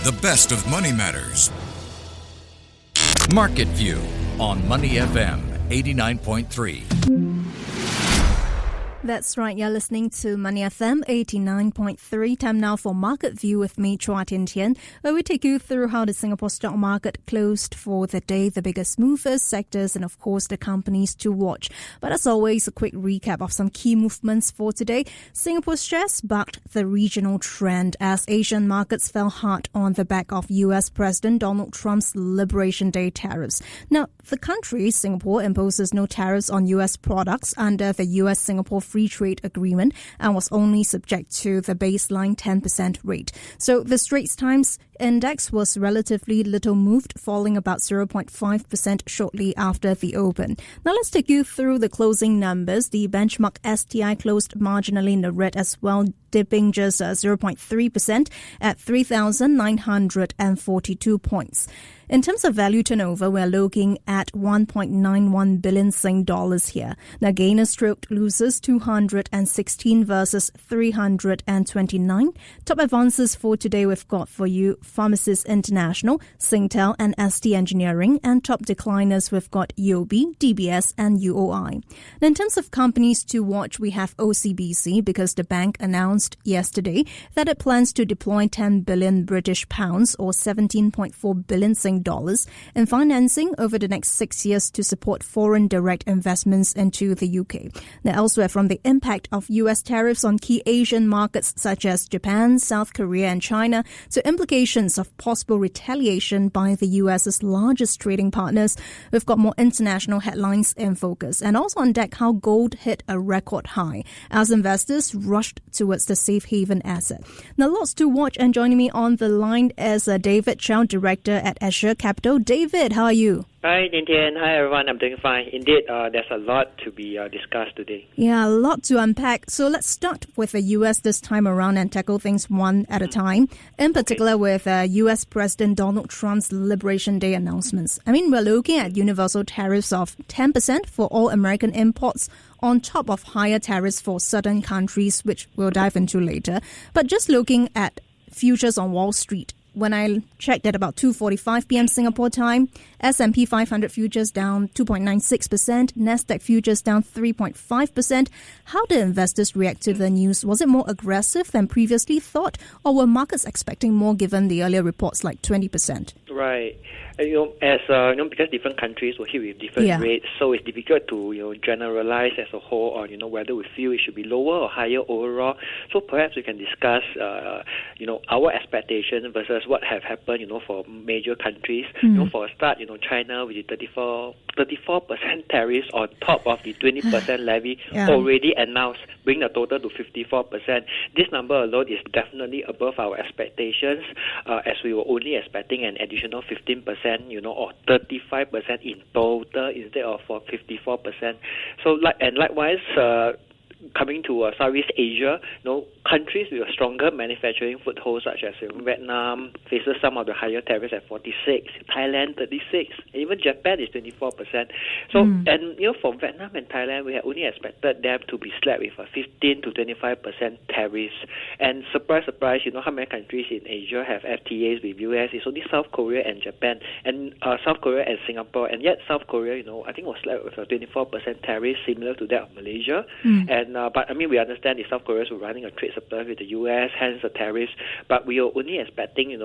the best of Money Matters. Market View on Money FM 89.3. That's right, you're listening to Money FM 89.3. Time now for Market View with me, Chua Tin Tian, where we take you through how the Singapore stock market closed for the day, the biggest movers, sectors, and of course the companies to watch. But as always, a quick recap of some key movements for today. Singapore shares bucked the regional trend as Asian markets fell hard on the back of US President Donald Trump's Liberation Day tariffs. Now, the country, Singapore, imposes no tariffs on US products under the US-Singapore Free Trade Agreement and was only subject to the baseline 10% rate. So the Straits Times Index was relatively little moved, falling about 0.5% shortly after the open. Now let's take you through the closing numbers. The benchmark STI closed marginally in the red as well, dipping just 0.3% at 3,942 points. In terms of value turnover, we're looking at 1.91 billion Sing dollars here. Now, gainers stroked losers 216 versus 329. Top advances for today we've got for you Pharmacist International, Singtel and ST Engineering, and top decliners we've got UOB, DBS and UOI. Now, in terms of companies to watch, we have OCBC because the bank announced yesterday that it plans to deploy 10 billion British pounds or 17.4 billion Sing dollars in financing over the next 6 years to support foreign direct investments into the UK. Now, elsewhere, from the impact of US tariffs on key Asian markets such as Japan, South Korea and China to implications of possible retaliation by the US's largest trading partners, we've got more international headlines in focus. And also on deck, how gold hit a record high as investors rushed towards the safe haven asset. Now, lots to watch, and joining me on the line is David Chow, Director at Azure Capital. David, how are you? Hi, Nintyan. Hi, everyone. I'm doing fine. Indeed, there's a lot to be discussed today. Yeah, a lot to unpack. So let's start with the U.S. this time around and tackle things one at a time, in particular with U.S. President Donald Trump's Liberation Day announcements. I mean, we're looking at universal tariffs of 10% for all American imports on top of higher tariffs for certain countries, which we'll dive into later. But just looking at futures on Wall Street, when I checked at about 2:45 p.m. Singapore time, S&P 500 futures down 2.96%, Nasdaq futures down 3.5%. How did investors react to the news? Was it more aggressive than previously thought, or were markets expecting more given the earlier reports like 20%? Right. Because different countries were hit with different rates, so it's difficult to generalize as a whole on whether we feel it should be lower or higher overall. So perhaps we can discuss our expectations versus what have happened for major countries. For a start, China with the 34% tariffs on top of the 20% levy already announced, bring the total to 54%. This number alone is definitely above our expectations, as we were only expecting an additional 15%. Or 35% in total instead of 54%. So, likewise, coming to Southeast Asia, countries with a stronger manufacturing foothold, such as Vietnam, faces some of the higher tariffs at 46%, Thailand 36%, and even Japan is 24%. So, and for Vietnam and Thailand, we had only expected them to be slapped with a 15 to 25% tariffs. And surprise, surprise, how many countries in Asia have FTAs with US? It's only South Korea and Japan, and South Korea and Singapore. And yet South Korea, I think was slapped with a 24% tariff, similar to that of Malaysia. And but I mean, we understand the South Koreans were running a trade surplus with the US, hence the tariffs. But we are only expecting, an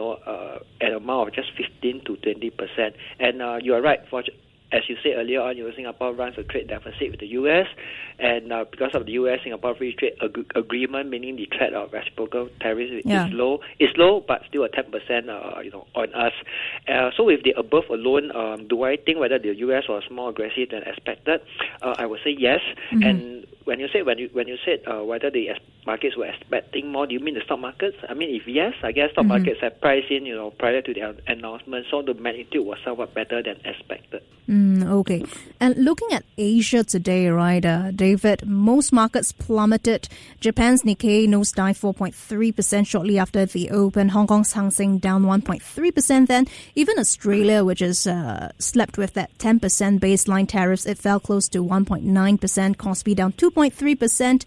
amount of just 15 to 20%. And you are right. As you said earlier on, Singapore runs a trade deficit with the U.S., and because of the U.S.-Singapore Free Trade Agreement, meaning the threat of reciprocal tariffs is low. It's low, but still a 10%, on us. So with the above alone, do I think whether the U.S. was more aggressive than expected? I would say yes. And when you said whether the markets were expecting more, do you mean the stock markets? I mean, if yes, I guess stock markets have priced in, prior to the announcement, so the magnitude was somewhat better than expected. Okay. And looking at Asia today, right, David, most markets plummeted. Japan's Nikkei nosedived 4.3% shortly after the open. Hong Kong's Hang Seng down 1.3% then. Even Australia, which is slept with that 10% baseline tariffs, it fell close to 1.9%. Kospi down 2.3%.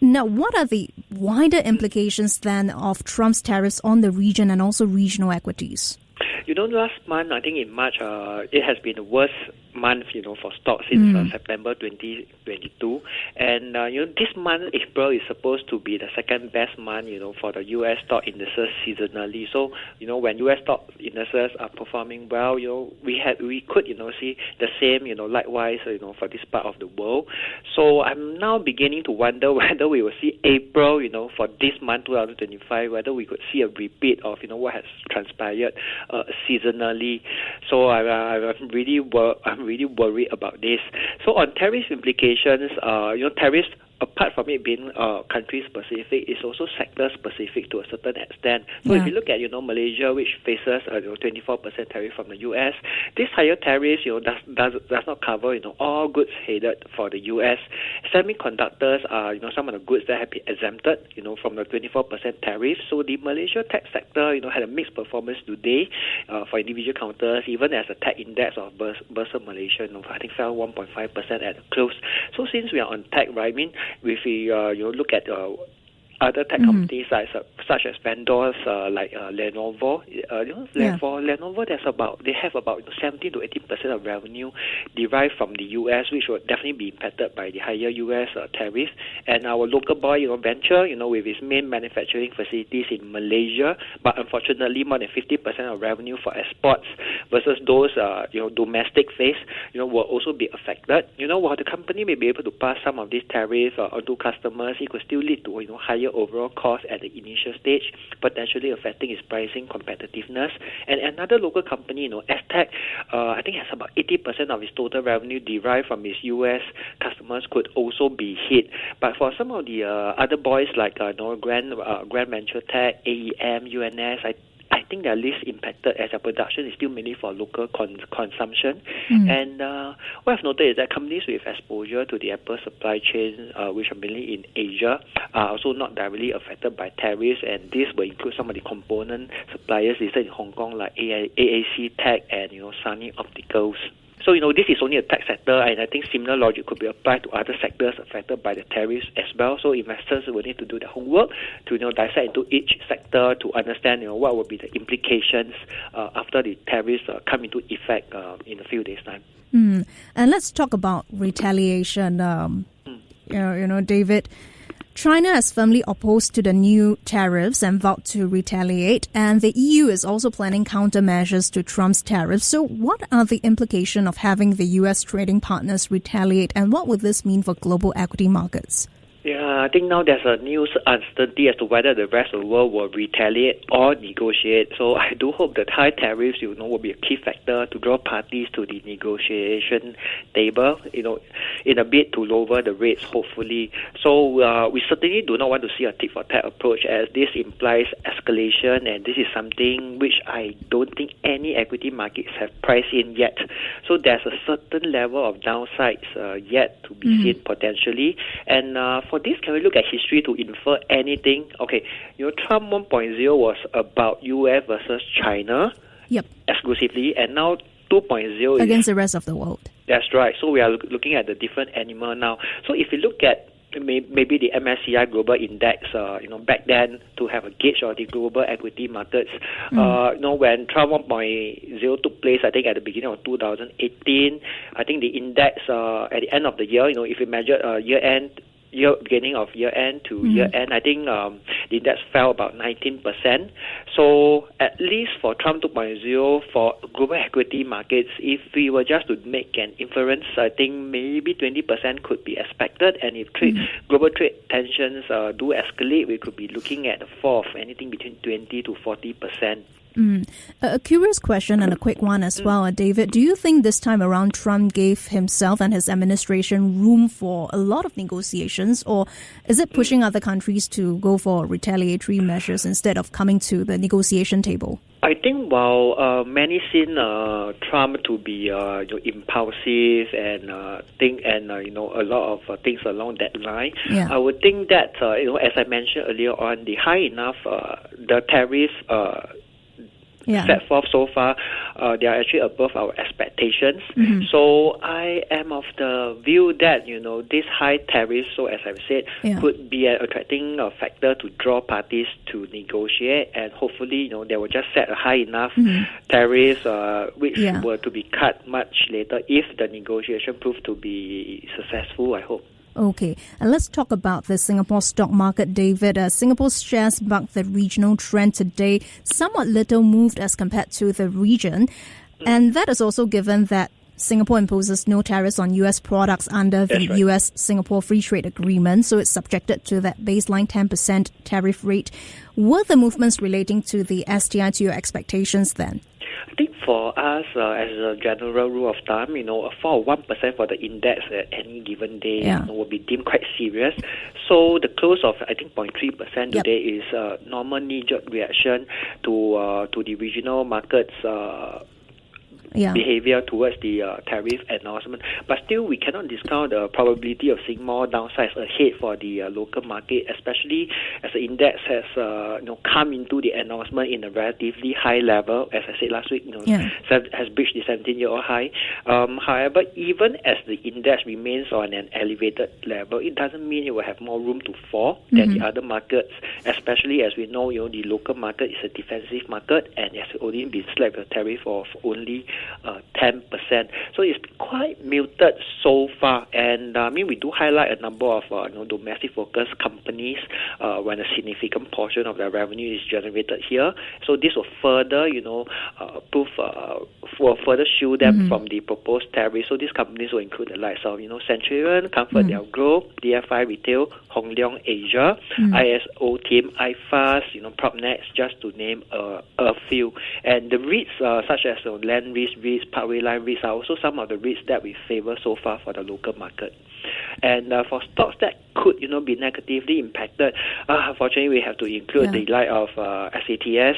Now, what are the wider implications then of Trump's tariffs on the region and also regional equities? Last month, I think in March, it has been the worst month, for stocks since September 2022. And, this month, April, is supposed to be the second best month, for the U.S. stock indices seasonally. So, when U.S. stock indices are performing well, we could, see the same, likewise, for this part of the world. So I'm now beginning to wonder whether we will see April, for this month, 2025, whether we could see a repeat of, what has transpired seasonally. So I'm really worried about this. So on tariff implications, tariffs, apart from it being country-specific, it's also sector-specific to a certain extent. So if you look at, Malaysia, which faces 24% tariff from the U.S., this higher tariffs, does not cover, all goods headed for the U.S. Semiconductors are, some of the goods that have been exempted, from the 24% tariff. So the Malaysia tech sector, had a mixed performance today for individual counters, even as the tech index of Bursa Malaysia, I think fell 1.5% at the close. So since we are on tech, right, if we look at other tech companies such as vendors like Lenovo, Lenovo, they have about 17 to 18% of revenue derived from the U.S., which will definitely be impacted by the higher U.S. tariff. And our local boy, Venture, with its main manufacturing facilities in Malaysia, but unfortunately more than 50% of revenue for exports versus those domestic phase, will also be affected. While the company may be able to pass some of these tariffs onto customers, it could still lead to higher overall cost at the initial stage, potentially affecting its pricing competitiveness. And another local company, Aztec, I think has about 80% of its total revenue derived from its U.S. customers, could also be hit. But for some of the other boys like Grand Venture Tech, AEM, UNS, I think they are least impacted as their production is still mainly for local consumption. And what I've noted is that companies with exposure to the Apple supply chain, which are mainly in Asia, are also not directly affected by tariffs, and this will include some of the component suppliers listed in Hong Kong like AAC Tech and Sunny Opticals. So, this is only a tech sector, and I think similar logic could be applied to other sectors affected by the tariffs as well. So investors will need to do their homework to, dissect into each sector to understand, what will be the implications after the tariffs come into effect in a few days' time. And let's talk about retaliation. David, China has firmly opposed to the new tariffs and vowed to retaliate, and the EU is also planning countermeasures to Trump's tariffs. So what are the implications of having the U.S. trading partners retaliate, and what would this mean for global equity markets? Yeah, I think now there's a news uncertainty as to whether the rest of the world will retaliate or negotiate. So I do hope that high tariffs, will be a key factor to draw parties to the negotiation table, in a bid to lower the rates, hopefully. So we certainly do not want to see a tit-for-tat approach, as this implies escalation, and this is something which I don't think any equity markets have priced in yet. So there's a certain level of downsides yet to be seen potentially. And for this, can we look at history to infer anything? Okay, Trump 1.0 was about U.S. versus China exclusively, and now 2.0 is against the rest of the world. That's right. So we are looking at the different animal now. So if you look at maybe the MSCI Global Index, back then to have a gauge of the global equity markets, when Trump 1.0 took place, I think at the beginning of 2018, I think the index at the end of the year, if you measure beginning of year-end to year-end, I think the index fell about 19%. So at least for Trump 2.0, for global equity markets, if we were just to make an inference, I think maybe 20% could be expected. And if global trade tensions do escalate, we could be looking at a fall of anything between 20 to 40%. A curious question and a quick one as well, David. Do you think this time around Trump gave himself and his administration room for a lot of negotiations, or is it pushing other countries to go for retaliatory measures instead of coming to the negotiation table? I think while many seen Trump to be impulsive and a lot of things along that line, I would think that as I mentioned earlier on, the high enough the tariff set forth so far, they are actually above our expectations. So I am of the view that, this high tariffs, so as I've said, could be an attracting factor to draw parties to negotiate, and hopefully, they will just set a high enough tariffs which were to be cut much later if the negotiation proved to be successful, I hope. Okay, and let's talk about the Singapore stock market, David. Singapore's shares bucked the regional trend today, somewhat little moved as compared to the region. And that is also given that Singapore imposes no tariffs on U.S. products under the U.S.-Singapore Free Trade Agreement, so it's subjected to that baseline 10% tariff rate. Were the movements relating to the STI to your expectations then? I think for us, as a general rule of thumb, a fall of 1% for the index at any given day will be deemed quite serious. So the close of, I think, 0.3% today is a normal knee-jerk reaction to the regional markets' behavior towards the tariff announcement. But still, we cannot discount the probability of seeing more downsides ahead for the local market, especially as the index has come into the announcement in a relatively high level. As I said last week, has breached the 17-year-old high. However, even as the index remains on an elevated level, it doesn't mean it will have more room to fall than the other markets, especially as we know, the local market is a defensive market and has only been slapped with a tariff of only 10%. So it's quite muted so far. And we do highlight a number of domestic focused companies when a significant portion of their revenue is generated here. So this will further, will further shield them from the proposed tariff. So these companies will include the likes of, Centurion, Comfort Grow, DFI Retail, Hong Leong Asia, ISO Team, iFast, Propnex, just to name a few. And the REITs such as Land REITs, Parkway Line REITs are also some of the REITs that we favor so far for the local market. And for stocks that could, be negatively impacted, unfortunately, we have to include the like of SATS,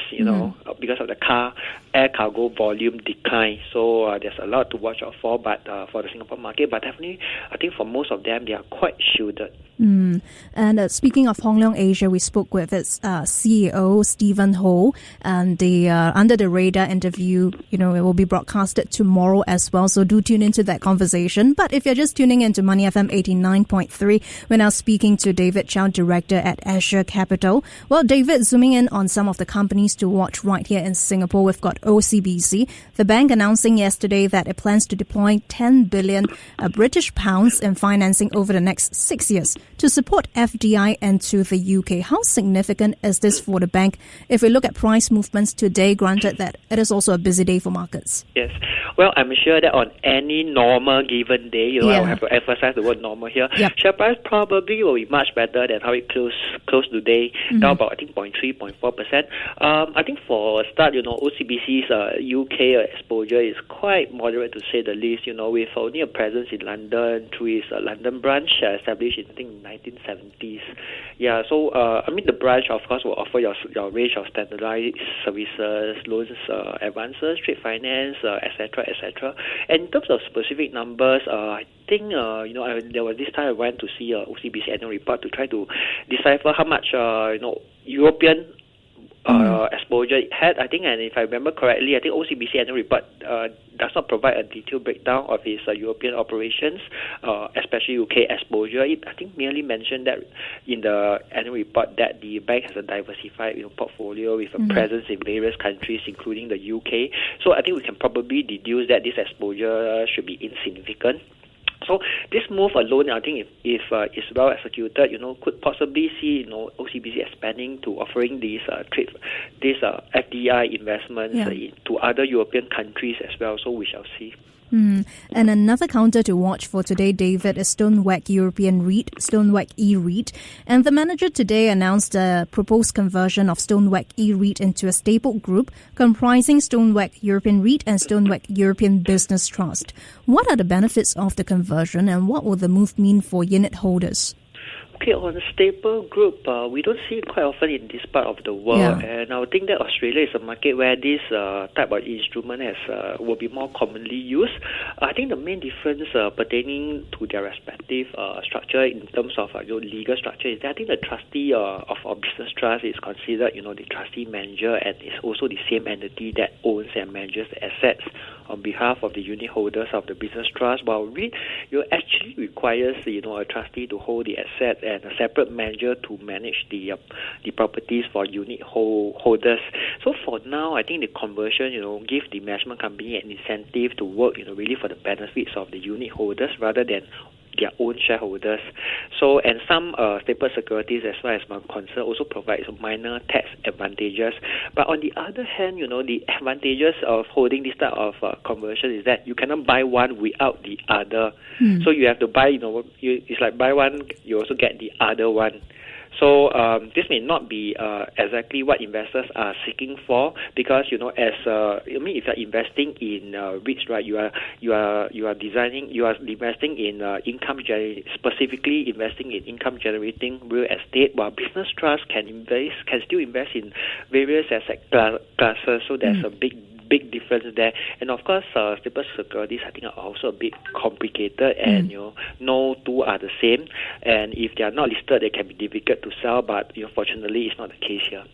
because of the air cargo volume decline. So there's a lot to watch out for, but for the Singapore market. But definitely, I think for most of them, they are quite shielded. And speaking of Hong Leong Asia, we spoke with its CEO, Stephen Ho, and the Under the Radar interview, it will be broadcasted tomorrow as well. So do tune into that conversation. But if you're just tuning into Money FM 89.3, we're now speaking to David Chow, Director at Asia Capital. Well, David, zooming in on some of the companies to watch right here in Singapore, we've got OCBC, the bank announcing yesterday that it plans to deploy 10 billion British pounds in financing over the next 6 years to support FDI into the UK. How significant is this for the bank if we look at price movements today, granted that it is also a busy day for markets? Yes. Well, I'm sure that on any normal given day, I will have to emphasize the word normal here, share price probably will be much better than how it closed today, down about, I think, 0.3%, 0.4%. I think for a start, OCBC's UK exposure is quite moderate to say the least, with only a presence in London through its London branch established in, I think, 1970s. Yeah, so, the branch, of course, will offer your range of standardized services, loans, advances, trade finance, etc., etc. And in terms of specific numbers, I think, there was this time I went to see OCBC annual report to try to decipher how much, European exposure it had. I think, and if I remember correctly, I think OCBC annual report does not provide a detailed breakdown of its European operations, especially UK exposure. It, I think, merely mentioned that in the annual report that the bank has a diversified portfolio with a presence in various countries, including the UK. So I think we can probably deduce that this exposure should be insignificant. So this move alone, I think, if it's well executed, could possibly see OCBC expanding to offering these FDI investments to other European countries as well. So we shall see. And another counter to watch for today, David, is Stoneweg European REIT, Stoneweg E-REIT. And the manager today announced a proposed conversion of Stoneweg E-REIT into a staple group comprising Stoneweg European REIT and Stoneweg European Business Trust. What are the benefits of the conversion and what will the move mean for unit holders? Okay, on staple group, we don't see it quite often in this part of the world, and I would think that Australia is a market where this type of instrument will be more commonly used. I think the main difference pertaining to their respective structure in terms of legal structure is that I think the trustee of a business trust is considered, the trustee manager, and is also the same entity that owns and manages the assets on behalf of the unit holders of the business trust, while REIT actually requires a trustee to hold the asset and a separate manager to manage the properties for unit holders. So for now, I think the conversion give the management company an incentive to work really for the benefits of the unit holders rather than their own shareholders. So, and some staple securities, as far as I'm concerned, also provide some minor tax advantages. But on the other hand, the advantages of holding this type of conversion is that you cannot buy one without the other. So you have to buy, it's like buy one, you also get the other one. So this may not be exactly what investors are seeking for, because if you're investing in REITs, right, you are investing in specifically investing in income generating real estate, while business trusts can still invest in various asset classes. So there's a big difference there. And of course, staple securities, I think, are also a bit complicated, and no two are the same. And if they are not listed, they can be difficult to sell. But fortunately, it's not the case here.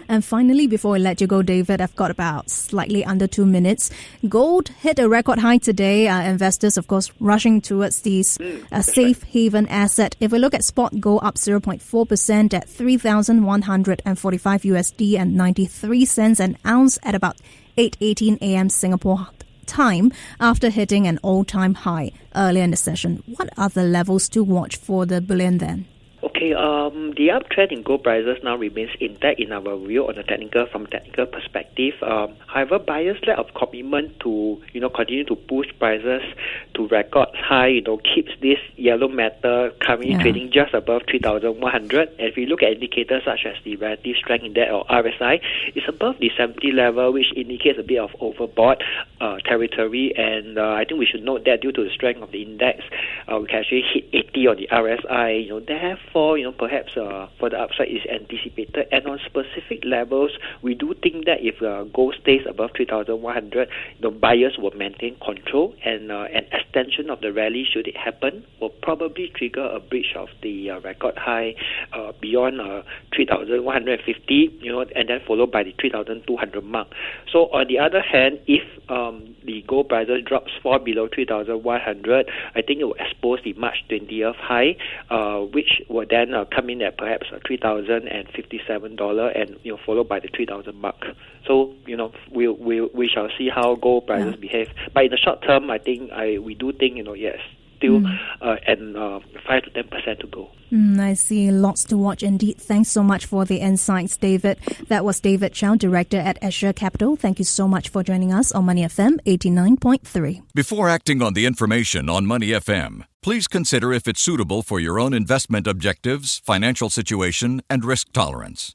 And finally, before I let you go, David, I've got about slightly under 2 minutes. Gold hit a record high today. Investors, of course, rushing towards these safe haven asset. If we look at spot gold, up 0.4% at $3,145 USD and 93 cents an ounce at about 8:18 a.m. Singapore time, after hitting an all-time high earlier in the session. What are the levels to watch for the bullion then? Okay, the uptrend in gold prices now remains intact in our view from a technical perspective. However, buyers' lack of commitment to continue to push prices to record high keeps this yellow metal currently trading just above 3,100. And if you look at indicators such as the relative strength index or RSI, it's above the 70 level, which indicates a bit of overbought territory. And I think we should note that due to the strength of the index, we can actually hit 80 on the RSI. Therefore, perhaps for the upside is anticipated. And on specific levels, we do think that if gold stays above 3,100, the buyers will maintain control, and an extension of the rally, should it happen, will probably trigger a breach of the record high beyond 3,150, and then followed by the 3,200 mark. So on the other hand, if the gold prices fall below 3,100, I think it will expose the March 20th high, which will then come in at perhaps $3,057 and followed by the 3,000 mark. So we shall see how gold prices behave. But in the short term, I think we do think yes, still and 5 to 10% to go. I see. Lots to watch indeed. Thanks so much for the insights, David. That was David Chow, Director at Asia Capital. Thank you so much for joining us on Money FM 89.3. Before acting on the information on Money FM, please consider if it's suitable for your own investment objectives, financial situation, and risk tolerance.